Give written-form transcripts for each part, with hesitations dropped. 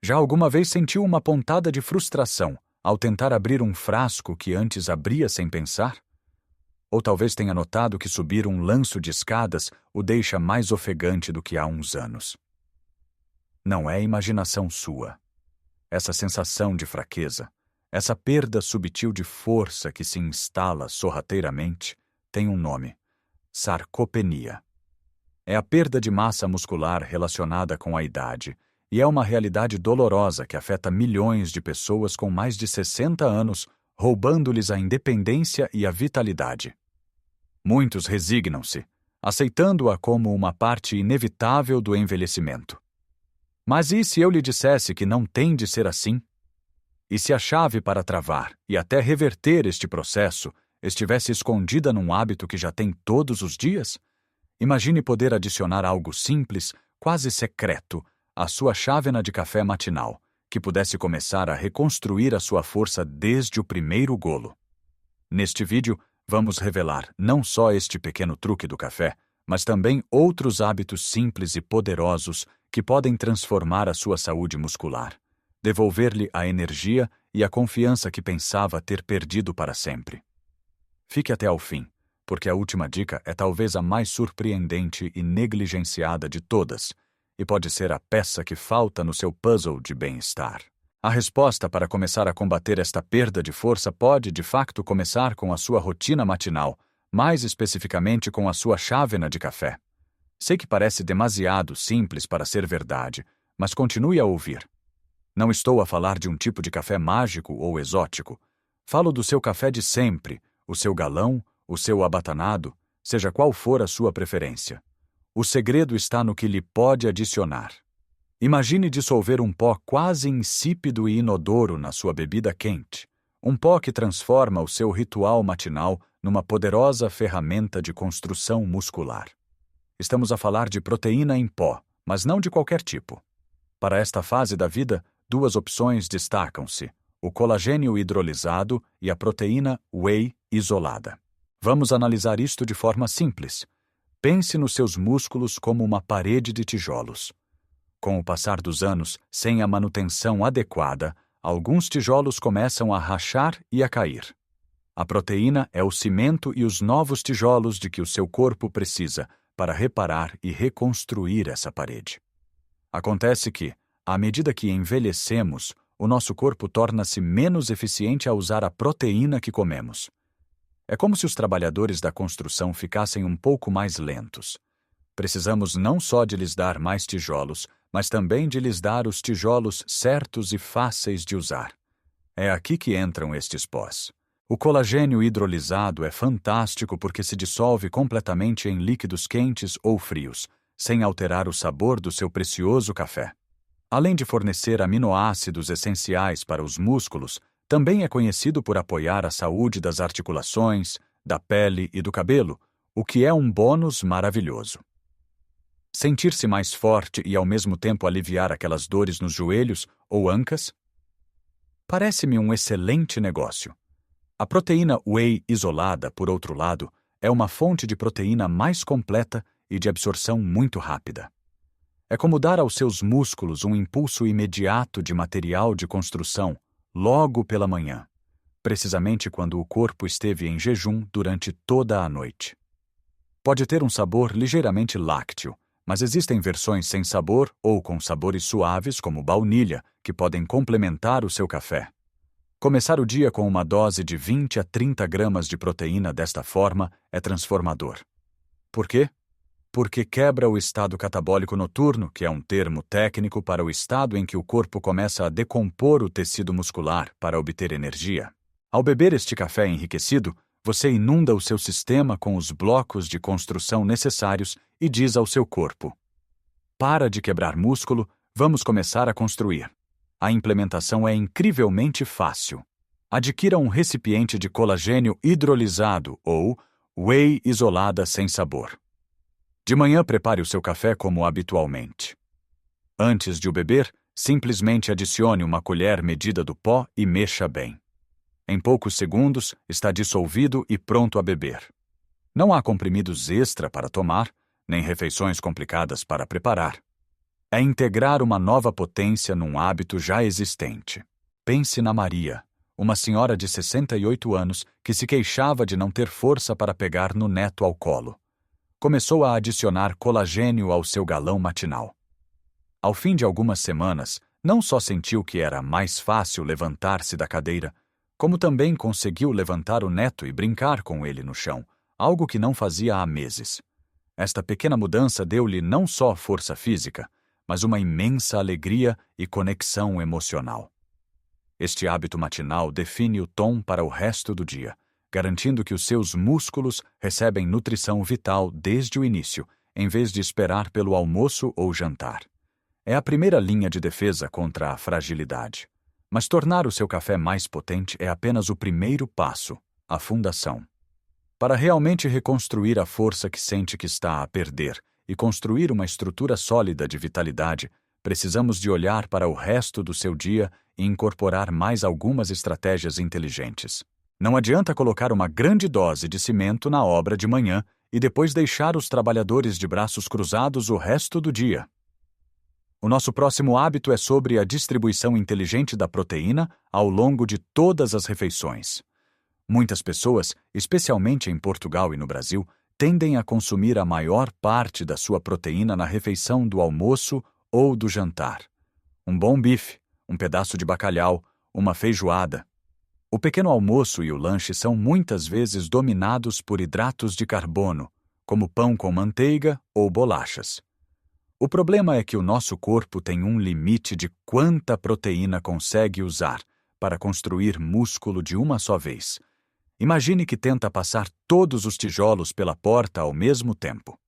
Já alguma vez sentiu uma pontada de frustração ao tentar abrir um frasco que antes abria sem pensar? Ou talvez tenha notado que subir um lanço de escadas o deixa mais ofegante do que há uns anos. Não é imaginação sua. Essa sensação de fraqueza, essa perda subtil de força que se instala sorrateiramente, tem um nome: sarcopenia. É a perda de massa muscular relacionada com a idade, e é uma realidade dolorosa que afeta milhões de pessoas com mais de 60 anos, roubando-lhes a independência e a vitalidade. Muitos resignam-se, aceitando-a como uma parte inevitável do envelhecimento. Mas e se eu lhe dissesse que não tem de ser assim? E se a chave para travar e até reverter este processo estivesse escondida num hábito que já tem todos os dias? Imagine poder adicionar algo simples, quase secreto, à sua chávena de café matinal, que pudesse começar a reconstruir a sua força desde o primeiro golo. Neste vídeo, vamos revelar não só este pequeno truque do café, mas também outros hábitos simples e poderosos que podem transformar a sua saúde muscular, devolver-lhe a energia e a confiança que pensava ter perdido para sempre. Fique até ao fim, porque a última dica é talvez a mais surpreendente e negligenciada de todas, e pode ser a peça que falta no seu puzzle de bem-estar. A resposta para começar a combater esta perda de força pode, de facto, começar com a sua rotina matinal, mais especificamente com a sua chávena de café. Sei que parece demasiado simples para ser verdade, mas continue a ouvir. Não estou a falar de um tipo de café mágico ou exótico. Falo do seu café de sempre, o seu galão, o seu abatanado, seja qual for a sua preferência. O segredo está no que lhe pode adicionar. Imagine dissolver um pó quase insípido e inodoro na sua bebida quente. Um pó que transforma o seu ritual matinal numa poderosa ferramenta de construção muscular. Estamos a falar de proteína em pó, mas não de qualquer tipo. Para esta fase da vida, duas opções destacam-se: o colagênio hidrolisado e a proteína whey isolada. Vamos analisar isto de forma simples. Pense nos seus músculos como uma parede de tijolos. Com o passar dos anos, sem a manutenção adequada, alguns tijolos começam a rachar e a cair. A proteína é o cimento e os novos tijolos de que o seu corpo precisa para reparar e reconstruir essa parede. Acontece que, à medida que envelhecemos, o nosso corpo torna-se menos eficiente a usar a proteína que comemos. É como se os trabalhadores da construção ficassem um pouco mais lentos. Precisamos não só de lhes dar mais tijolos, mas também de lhes dar os tijolos certos e fáceis de usar. É aqui que entram estes pós. O colagênio hidrolisado é fantástico porque se dissolve completamente em líquidos quentes ou frios, sem alterar o sabor do seu precioso café. Além de fornecer aminoácidos essenciais para os músculos, também é conhecido por apoiar a saúde das articulações, da pele e do cabelo, o que é um bônus maravilhoso. Sentir-se mais forte e ao mesmo tempo aliviar aquelas dores nos joelhos ou ancas? Parece-me um excelente negócio. A proteína whey isolada, por outro lado, é uma fonte de proteína mais completa e de absorção muito rápida. É como dar aos seus músculos um impulso imediato de material de construção, logo pela manhã, precisamente quando o corpo esteve em jejum durante toda a noite. Pode ter um sabor ligeiramente lácteo, mas existem versões sem sabor ou com sabores suaves como baunilha, que podem complementar o seu café. Começar o dia com uma dose de 20 a 30 gramas de proteína desta forma é transformador. Por quê? Porque quebra o estado catabólico noturno, que é um termo técnico para o estado em que o corpo começa a decompor o tecido muscular para obter energia. Ao beber este café enriquecido, você inunda o seu sistema com os blocos de construção necessários e diz ao seu corpo: para de quebrar músculo, vamos começar a construir. A implementação é incrivelmente fácil. Adquira um recipiente de colagênio hidrolisado ou whey isolada sem sabor. De manhã, prepare o seu café como habitualmente. Antes de o beber, simplesmente adicione uma colher medida do pó e mexa bem. Em poucos segundos, está dissolvido e pronto a beber. Não há comprimidos extra para tomar, nem refeições complicadas para preparar. É integrar uma nova potência num hábito já existente. Pense na Maria, uma senhora de 68 anos que se queixava de não ter força para pegar no neto ao colo. Começou a adicionar colagênio ao seu galão matinal. Ao fim de algumas semanas, não só sentiu que era mais fácil levantar-se da cadeira, como também conseguiu levantar o neto e brincar com ele no chão, algo que não fazia há meses. Esta pequena mudança deu-lhe não só força física, mas uma imensa alegria e conexão emocional. Este hábito matinal define o tom para o resto do dia, garantindo que os seus músculos recebem nutrição vital desde o início, em vez de esperar pelo almoço ou jantar. É a primeira linha de defesa contra a fragilidade. Mas tornar o seu café mais potente é apenas o primeiro passo, a fundação. Para realmente reconstruir a força que sente que está a perder e construir uma estrutura sólida de vitalidade, precisamos de olhar para o resto do seu dia e incorporar mais algumas estratégias inteligentes. Não adianta colocar uma grande dose de cimento na obra de manhã e depois deixar os trabalhadores de braços cruzados o resto do dia. O nosso próximo hábito é sobre a distribuição inteligente da proteína ao longo de todas as refeições. Muitas pessoas, especialmente em Portugal e no Brasil, tendem a consumir a maior parte da sua proteína na refeição do almoço ou do jantar. Um bom bife, um pedaço de bacalhau, uma feijoada. O pequeno almoço e o lanche são muitas vezes dominados por hidratos de carbono, como pão com manteiga ou bolachas. O problema é que o nosso corpo tem um limite de quanta proteína consegue usar para construir músculo de uma só vez. Imagine que tenta passar todos os tijolos pela porta ao mesmo tempo.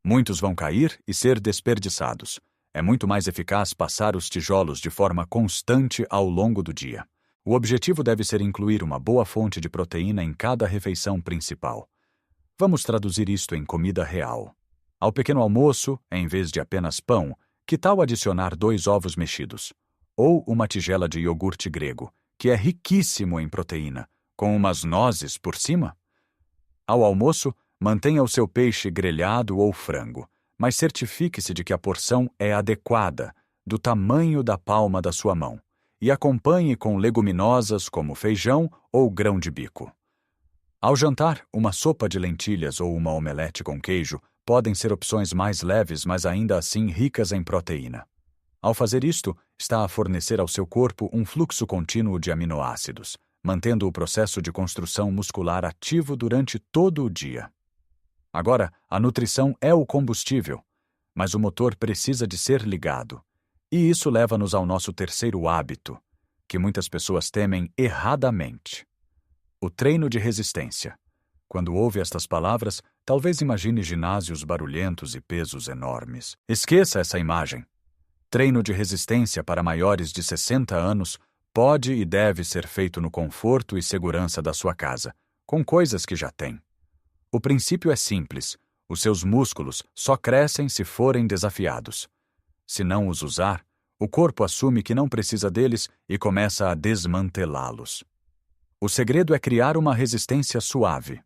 Muitos vão cair e ser desperdiçados. É muito mais eficaz passar os tijolos de forma constante ao longo do dia. O objetivo deve ser incluir uma boa fonte de proteína em cada refeição principal. Vamos traduzir isto em comida real. Ao pequeno almoço, em vez de apenas pão, que tal adicionar 2 ovos mexidos? Ou uma tigela de iogurte grego, que é riquíssimo em proteína, com umas nozes por cima? Ao almoço, mantenha o seu peixe grelhado ou frango, mas certifique-se de que a porção é adequada, do tamanho da palma da sua mão, e acompanhe com leguminosas como feijão ou grão de bico. Ao jantar, uma sopa de lentilhas ou uma omelete com queijo podem ser opções mais leves, mas ainda assim ricas em proteína. Ao fazer isto, está a fornecer ao seu corpo um fluxo contínuo de aminoácidos, mantendo o processo de construção muscular ativo durante todo o dia. Agora, a nutrição é o combustível, mas o motor precisa de ser ligado. E isso leva-nos ao nosso terceiro hábito, que muitas pessoas temem erradamente: o treino de resistência. Quando ouve estas palavras, talvez imagine ginásios barulhentos e pesos enormes. Esqueça essa imagem. Treino de resistência para maiores de 60 anos pode e deve ser feito no conforto e segurança da sua casa, com coisas que já tem. O princípio é simples: os seus músculos só crescem se forem desafiados. Se não os usar, o corpo assume que não precisa deles e começa a desmantelá-los. O segredo é criar uma resistência suave.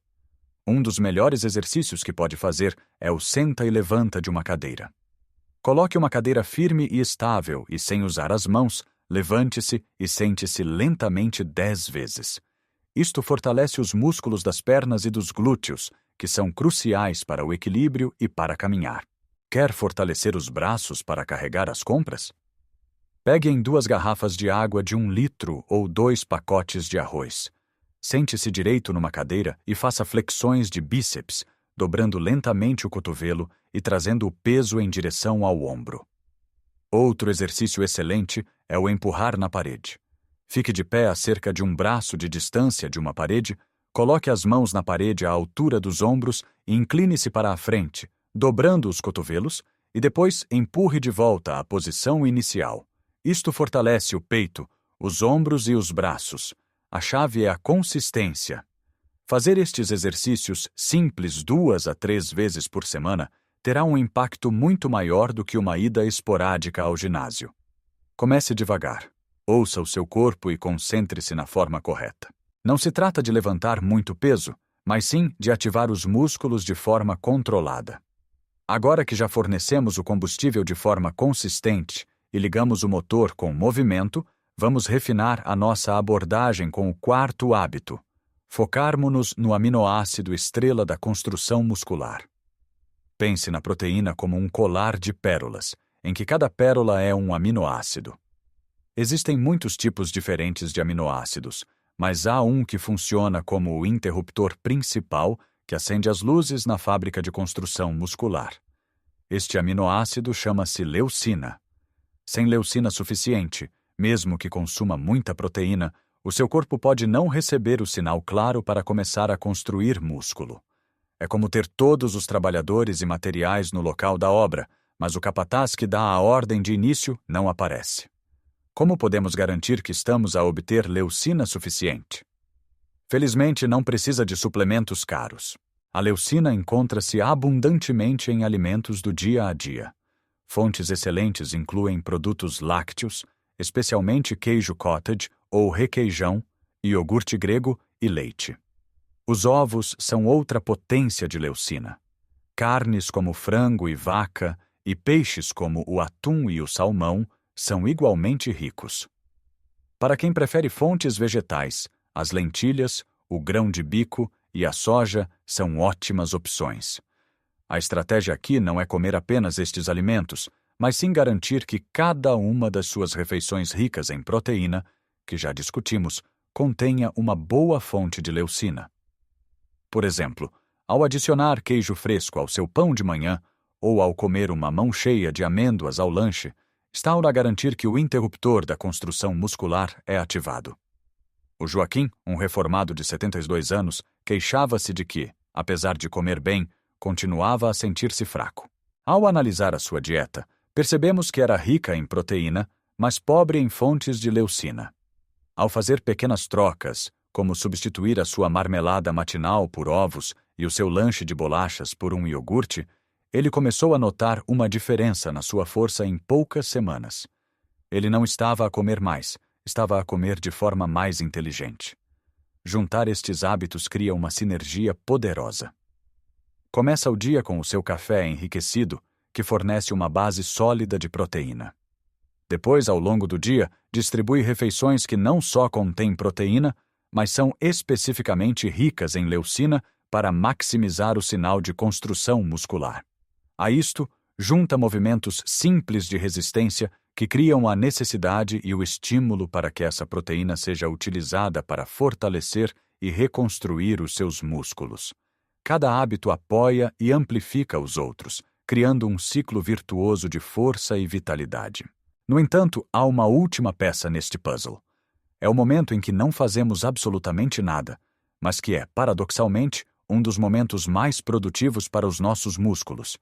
Um dos melhores exercícios que pode fazer é o senta e levanta de uma cadeira. Coloque uma cadeira firme e estável e, sem usar as mãos, levante-se e sente-se lentamente 10 vezes. Isto fortalece os músculos das pernas e dos glúteos, que são cruciais para o equilíbrio e para caminhar. Quer fortalecer os braços para carregar as compras? Pegue em 2 garrafas de água de 1 litro ou 2 pacotes de arroz. Sente-se direito numa cadeira e faça flexões de bíceps, dobrando lentamente o cotovelo e trazendo o peso em direção ao ombro. Outro exercício excelente é o empurrar na parede. Fique de pé a cerca de 1 braço de distância de uma parede, coloque as mãos na parede à altura dos ombros e incline-se para a frente, dobrando os cotovelos, e depois empurre de volta à posição inicial. Isto fortalece o peito, os ombros e os braços. A chave é a consistência. Fazer estes exercícios simples 2 a 3 vezes por semana terá um impacto muito maior do que uma ida esporádica ao ginásio. Comece devagar. Ouça o seu corpo e concentre-se na forma correta. Não se trata de levantar muito peso, mas sim de ativar os músculos de forma controlada. Agora que já fornecemos o combustível de forma consistente e ligamos o motor com movimento, vamos refinar a nossa abordagem com o quarto hábito: focarmos-nos no aminoácido estrela da construção muscular. Pense na proteína como um colar de pérolas, em que cada pérola é um aminoácido. Existem muitos tipos diferentes de aminoácidos, mas há um que funciona como o interruptor principal que acende as luzes na fábrica de construção muscular. Este aminoácido chama-se leucina. Sem leucina suficiente, mesmo que consuma muita proteína, o seu corpo pode não receber o sinal claro para começar a construir músculo. É como ter todos os trabalhadores e materiais no local da obra, mas o capataz que dá a ordem de início não aparece. Como podemos garantir que estamos a obter leucina suficiente? Felizmente, não precisa de suplementos caros. A leucina encontra-se abundantemente em alimentos do dia a dia. Fontes excelentes incluem produtos lácteos, especialmente queijo cottage ou requeijão, iogurte grego e leite. Os ovos são outra potência de leucina. Carnes como frango e vaca e peixes como o atum e o salmão são igualmente ricos. Para quem prefere fontes vegetais, as lentilhas, o grão de bico e a soja são ótimas opções. A estratégia aqui não é comer apenas estes alimentos, mas sim garantir que cada uma das suas refeições ricas em proteína, que já discutimos, contenha uma boa fonte de leucina. Por exemplo, ao adicionar queijo fresco ao seu pão de manhã ou ao comer uma mão cheia de amêndoas ao lanche, está a garantir que o interruptor da construção muscular é ativado. O Joaquim, um reformado de 72 anos, queixava-se de que, apesar de comer bem, continuava a sentir-se fraco. Ao analisar a sua dieta, percebemos que era rica em proteína, mas pobre em fontes de leucina. Ao fazer pequenas trocas, como substituir a sua marmelada matinal por ovos e o seu lanche de bolachas por um iogurte, ele começou a notar uma diferença na sua força em poucas semanas. Ele não estava a comer mais, estava a comer de forma mais inteligente. Juntar estes hábitos cria uma sinergia poderosa. Começa o dia com o seu café enriquecido, que fornece uma base sólida de proteína. Depois, ao longo do dia, distribui refeições que não só contêm proteína, mas são especificamente ricas em leucina para maximizar o sinal de construção muscular. A isto, junta movimentos simples de resistência que criam a necessidade e o estímulo para que essa proteína seja utilizada para fortalecer e reconstruir os seus músculos. Cada hábito apoia e amplifica os outros, criando um ciclo virtuoso de força e vitalidade. No entanto, há uma última peça neste puzzle. É o momento em que não fazemos absolutamente nada, mas que é, paradoxalmente, um dos momentos mais produtivos para os nossos músculos.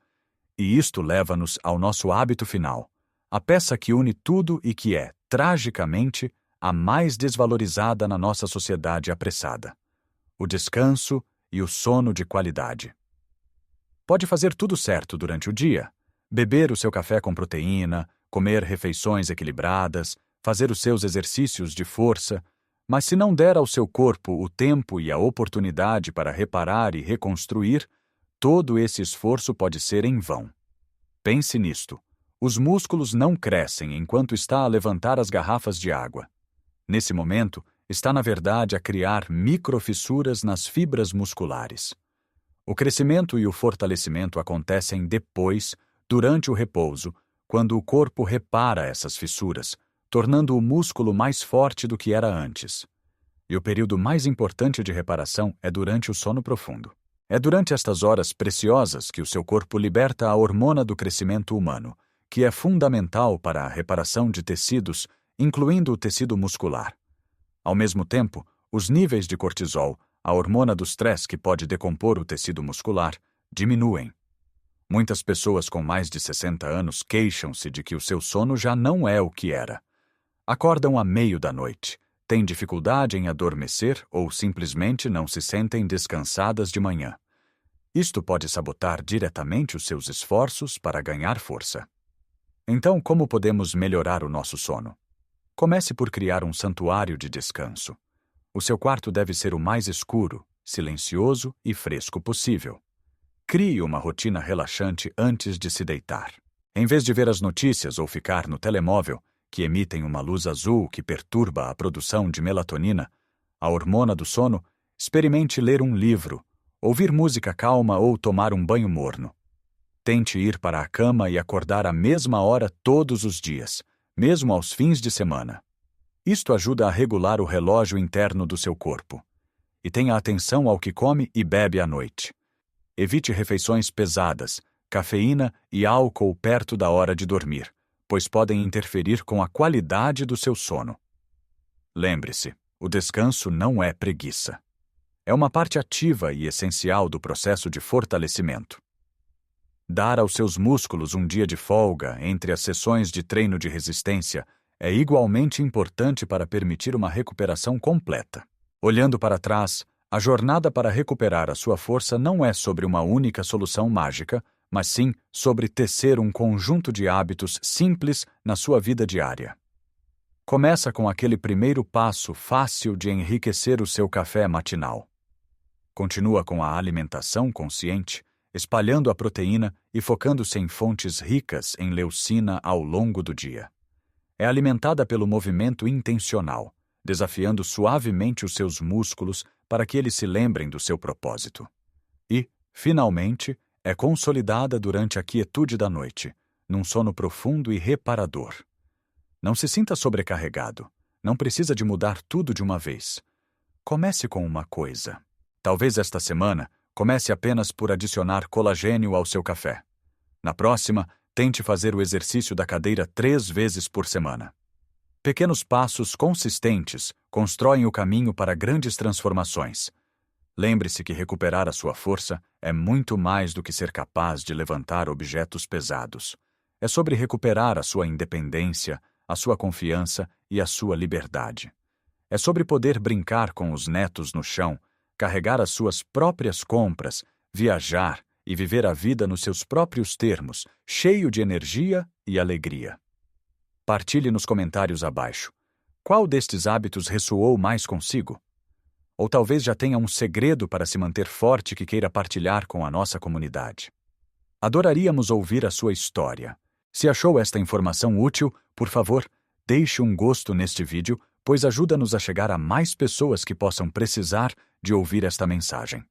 E isto leva-nos ao nosso hábito final, a peça que une tudo e que é, tragicamente, a mais desvalorizada na nossa sociedade apressada: o descanso e o sono de qualidade. Pode fazer tudo certo durante o dia, beber o seu café com proteína, comer refeições equilibradas, fazer os seus exercícios de força, mas se não der ao seu corpo o tempo e a oportunidade para reparar e reconstruir, todo esse esforço pode ser em vão. Pense nisto. Os músculos não crescem enquanto está a levantar as garrafas de água. Nesse momento, está na verdade a criar microfissuras nas fibras musculares. O crescimento e o fortalecimento acontecem depois, durante o repouso, quando o corpo repara essas fissuras, tornando o músculo mais forte do que era antes. E o período mais importante de reparação é durante o sono profundo. É durante estas horas preciosas que o seu corpo liberta a hormona do crescimento humano, que é fundamental para a reparação de tecidos, incluindo o tecido muscular. Ao mesmo tempo, os níveis de cortisol, a hormona do estresse que pode decompor o tecido muscular, diminuem. Muitas pessoas com mais de 60 anos queixam-se de que o seu sono já não é o que era. Acordam à meio da noite, têm dificuldade em adormecer ou simplesmente não se sentem descansadas de manhã. Isto pode sabotar diretamente os seus esforços para ganhar força. Então, como podemos melhorar o nosso sono? Comece por criar um santuário de descanso. O seu quarto deve ser o mais escuro, silencioso e fresco possível. Crie uma rotina relaxante antes de se deitar. Em vez de ver as notícias ou ficar no telemóvel, que emitem uma luz azul que perturba a produção de melatonina, a hormona do sono, experimente ler um livro, ouvir música calma ou tomar um banho morno. Tente ir para a cama e acordar à mesma hora todos os dias, mesmo aos fins de semana. Isto ajuda a regular o relógio interno do seu corpo. E tenha atenção ao que come e bebe à noite. Evite refeições pesadas, cafeína e álcool perto da hora de dormir, pois podem interferir com a qualidade do seu sono. Lembre-se, o descanso não é preguiça. É uma parte ativa e essencial do processo de fortalecimento. Dar aos seus músculos um dia de folga entre as sessões de treino de resistência é igualmente importante para permitir uma recuperação completa. Olhando para trás, a jornada para recuperar a sua força não é sobre uma única solução mágica, mas sim sobre tecer um conjunto de hábitos simples na sua vida diária. Começa com aquele primeiro passo fácil de enriquecer o seu café matinal. Continua com a alimentação consciente, espalhando a proteína e focando-se em fontes ricas em leucina ao longo do dia. É alimentada pelo movimento intencional, desafiando suavemente os seus músculos para que eles se lembrem do seu propósito. E, finalmente, é consolidada durante a quietude da noite, num sono profundo e reparador. Não se sinta sobrecarregado. Não precisa de mudar tudo de uma vez. Comece com uma coisa. Talvez esta semana, comece apenas por adicionar colagênio ao seu café. Na próxima, tente fazer o exercício da cadeira 3 vezes por semana. Pequenos passos consistentes constroem o caminho para grandes transformações. Lembre-se que recuperar a sua força é muito mais do que ser capaz de levantar objetos pesados. É sobre recuperar a sua independência, a sua confiança e a sua liberdade. É sobre poder brincar com os netos no chão, carregar as suas próprias compras, viajar e viver a vida nos seus próprios termos, cheio de energia e alegria. Partilhe nos comentários abaixo. Qual destes hábitos ressoou mais consigo? Ou talvez já tenha um segredo para se manter forte que queira partilhar com a nossa comunidade. Adoraríamos ouvir a sua história. Se achou esta informação útil, por favor, deixe um gosto neste vídeo, pois ajuda-nos a chegar a mais pessoas que possam precisar de ouvir esta mensagem.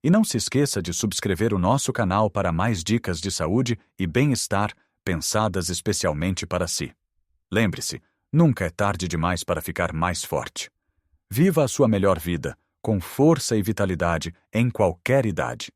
E não se esqueça de subscrever o nosso canal para mais dicas de saúde e bem-estar pensadas especialmente para si. Lembre-se, nunca é tarde demais para ficar mais forte. Viva a sua melhor vida, com força e vitalidade em qualquer idade.